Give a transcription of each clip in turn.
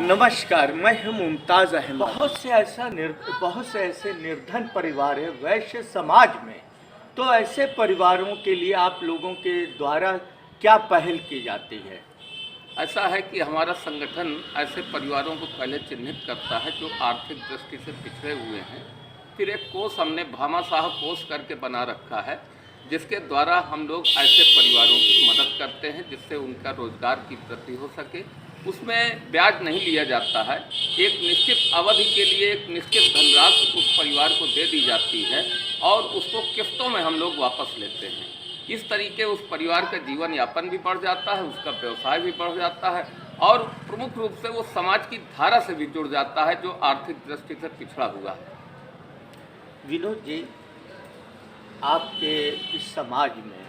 नमस्कार, मैं हूं मुमताज़ अहमद। बहुत से ऐसे निर्धन परिवार है वैश्य समाज में, तो ऐसे परिवारों के लिए आप लोगों के द्वारा क्या पहल की जाती है? ऐसा है कि हमारा संगठन ऐसे परिवारों को पहले चिन्हित करता है जो आर्थिक दृष्टि से पिछड़े हुए हैं। फिर एक कोष हमने भामाशाह कोष करके बना रखा है, जिसके द्वारा हम लोग ऐसे परिवारों की मदद करते हैं जिससे उनका रोजगार की वृद्धि हो सके। उसमें ब्याज नहीं लिया जाता है। एक निश्चित अवधि के लिए एक निश्चित धनराशि उस परिवार को दे दी जाती है और उसको किस्तों में हम लोग वापस लेते हैं। इस तरीके उस परिवार का जीवन यापन भी बढ़ जाता है, उसका व्यवसाय भी बढ़ जाता है और प्रमुख रूप से वो समाज की धारा से भी जुड़ जाता है जो आर्थिक दृष्टि से पिछड़ा हुआ है। विनोद जी, आपके इस समाज में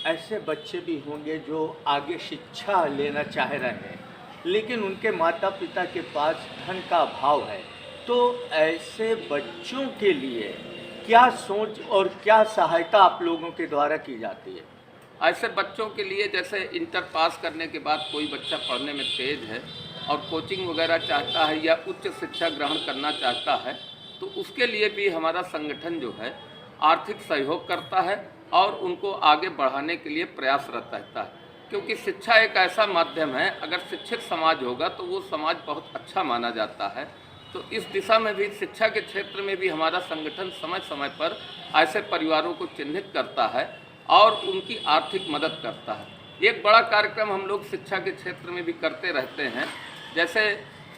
ऐसे बच्चे भी होंगे जो आगे शिक्षा लेना चाह रहे हैं, लेकिन उनके माता पिता के पास धन का अभाव है। तो ऐसे बच्चों के लिए क्या सोच और क्या सहायता आप लोगों के द्वारा की जाती है? ऐसे बच्चों के लिए जैसे इंटर पास करने के बाद कोई बच्चा पढ़ने में तेज है और कोचिंग वगैरह चाहता है या उच्च शिक्षा ग्रहण करना चाहता है, तो उसके लिए भी हमारा संगठन जो है आर्थिक सहयोग करता है और उनको आगे बढ़ाने के लिए प्रयासरत रहता है। क्योंकि शिक्षा एक ऐसा माध्यम है, अगर शिक्षित समाज होगा तो वो समाज बहुत अच्छा माना जाता है। तो इस दिशा में भी शिक्षा के क्षेत्र में भी हमारा संगठन समय समय पर ऐसे परिवारों को चिन्हित करता है और उनकी आर्थिक मदद करता है। एक बड़ा कार्यक्रम हम लोग शिक्षा के क्षेत्र में भी करते रहते हैं, जैसे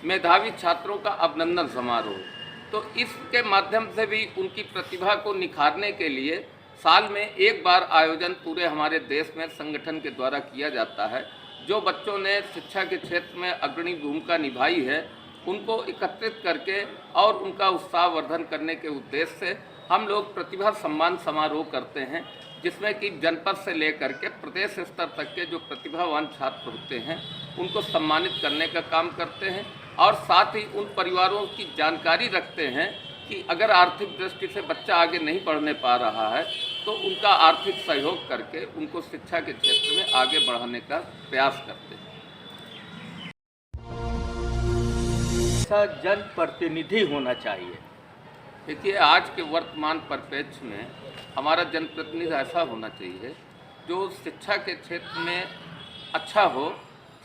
मेधावी छात्रों का अभिनंदन समारोह। तो इसके माध्यम से भी उनकी प्रतिभा को निखारने के लिए साल में एक बार आयोजन पूरे हमारे देश में संगठन के द्वारा किया जाता है। जो बच्चों ने शिक्षा के क्षेत्र में अग्रणी भूमिका निभाई है उनको एकत्रित करके और उनका उत्साहवर्धन करने के उद्देश्य से हम लोग प्रतिभा सम्मान समारोह करते हैं, जिसमें कि जनपद से लेकर के प्रदेश स्तर तक के जो प्रतिभावान छात्र होते हैं उनको सम्मानित करने का काम करते हैं और साथ ही उन परिवारों की जानकारी रखते हैं कि अगर आर्थिक दृष्टि से बच्चा आगे नहीं पढ़ने पा रहा है तो उनका आर्थिक सहयोग करके उनको शिक्षा के क्षेत्र में आगे बढ़ाने का प्रयास करते हैं। ऐसा जनप्रतिनिधि होना चाहिए। देखिए, आज के वर्तमान परिप्रेक्ष्य में हमारा जनप्रतिनिधि ऐसा होना चाहिए जो शिक्षा के क्षेत्र में अच्छा हो,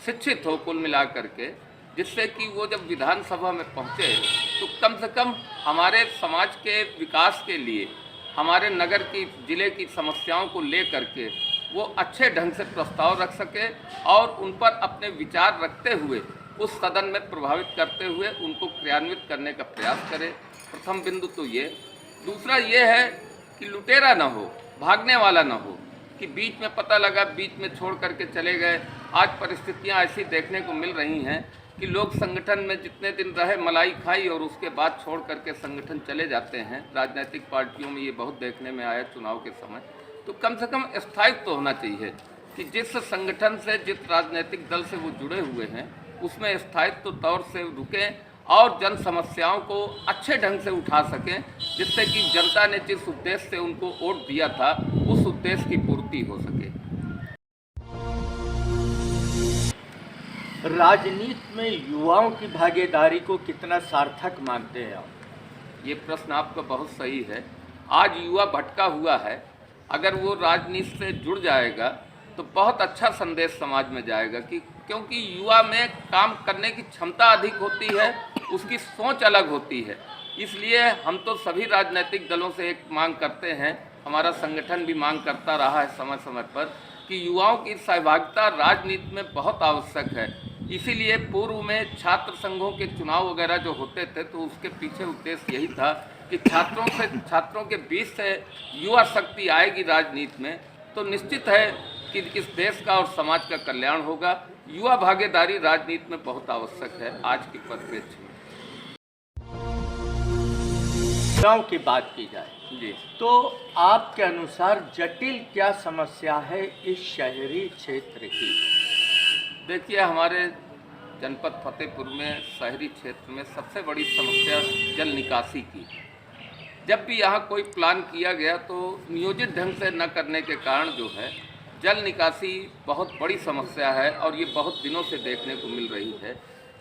शिक्षित हो कुल मिलाकर के, जिससे कि वो जब विधानसभा में पहुँचे तो कम से कम हमारे समाज के विकास के लिए, हमारे नगर की ज़िले की समस्याओं को ले करके वो अच्छे ढंग से प्रस्ताव रख सके और उन पर अपने विचार रखते हुए उस सदन में प्रभावित करते हुए उनको क्रियान्वित करने का प्रयास करें। प्रथम बिंदु तो ये। दूसरा ये है कि लुटेरा ना हो, भागने वाला ना हो, कि बीच में पता लगा बीच में छोड़ करके चले गए। आज परिस्थितियां ऐसी देखने को मिल रही हैं कि लोग संगठन में जितने दिन रहे मलाई खाई और उसके बाद छोड़ करके संगठन चले जाते हैं। राजनीतिक पार्टियों में ये बहुत देखने में आया चुनाव के समय। तो कम से कम स्थायित्व तो होना चाहिए कि जिस संगठन से, जिस राजनीतिक दल से वो जुड़े हुए हैं उसमें स्थायित्व तौर से रुकें और जन समस्याओं को अच्छे ढंग से उठा सकें, जिससे कि जनता ने जिस उद्देश्य से उनको वोट दिया था उस उद्देश्य की पूर्ति हो सके। राजनीति में युवाओं की भागीदारी को कितना सार्थक मानते हैं आप? ये प्रश्न आपका बहुत सही है। आज युवा भटका हुआ है, अगर वो राजनीति से जुड़ जाएगा तो बहुत अच्छा संदेश समाज में जाएगा कि क्योंकि युवा में काम करने की क्षमता अधिक होती है, उसकी सोच अलग होती है। इसलिए हम तो सभी राजनीतिक दलों से एक मांग करते हैं, हमारा संगठन भी मांग करता रहा है समय समय पर, कि युवाओं की सहभागिता राजनीति में बहुत आवश्यक है। इसीलिए पूर्व में छात्र संघों के चुनाव वगैरह जो होते थे तो उसके पीछे उद्देश्य यही था कि छात्रों के बीच से युवा शक्ति आएगी राजनीति में तो निश्चित है कि इस देश का और समाज का कल्याण होगा। युवा भागीदारी राजनीति में बहुत आवश्यक है आज की परिप्रेक्ष्य में। गांव की बात की जाए जी, तो आपके अनुसार जटिल क्या समस्या है इस शहरी क्षेत्र की? देखिए, हमारे जनपद फतेहपुर में शहरी क्षेत्र में सबसे बड़ी समस्या जल निकासी की है। जब भी यहाँ कोई प्लान किया गया तो नियोजित ढंग से न करने के कारण जो है जल निकासी बहुत बड़ी समस्या है और ये बहुत दिनों से देखने को मिल रही है।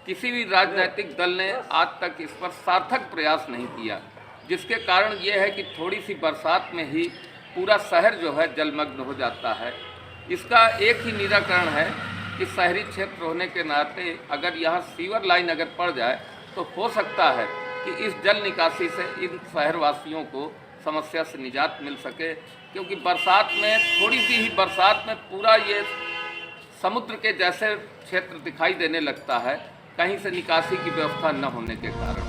किसी भी राजनीतिक दल ने आज तक इस पर सार्थक प्रयास नहीं किया, जिसके कारण ये है कि थोड़ी सी बरसात में ही पूरा शहर जो है जलमग्न हो जाता है। इसका एक ही निराकरण है कि शहरी क्षेत्र होने के नाते अगर यहाँ सीवर लाइन अगर पड़ जाए तो हो सकता है कि इस जल निकासी से इन शहरवासियों को समस्या से निजात मिल सके, क्योंकि बरसात में थोड़ी सी ही बरसात में पूरा ये समुद्र के जैसे क्षेत्र दिखाई देने लगता है, कहीं से निकासी की व्यवस्था न होने के कारण।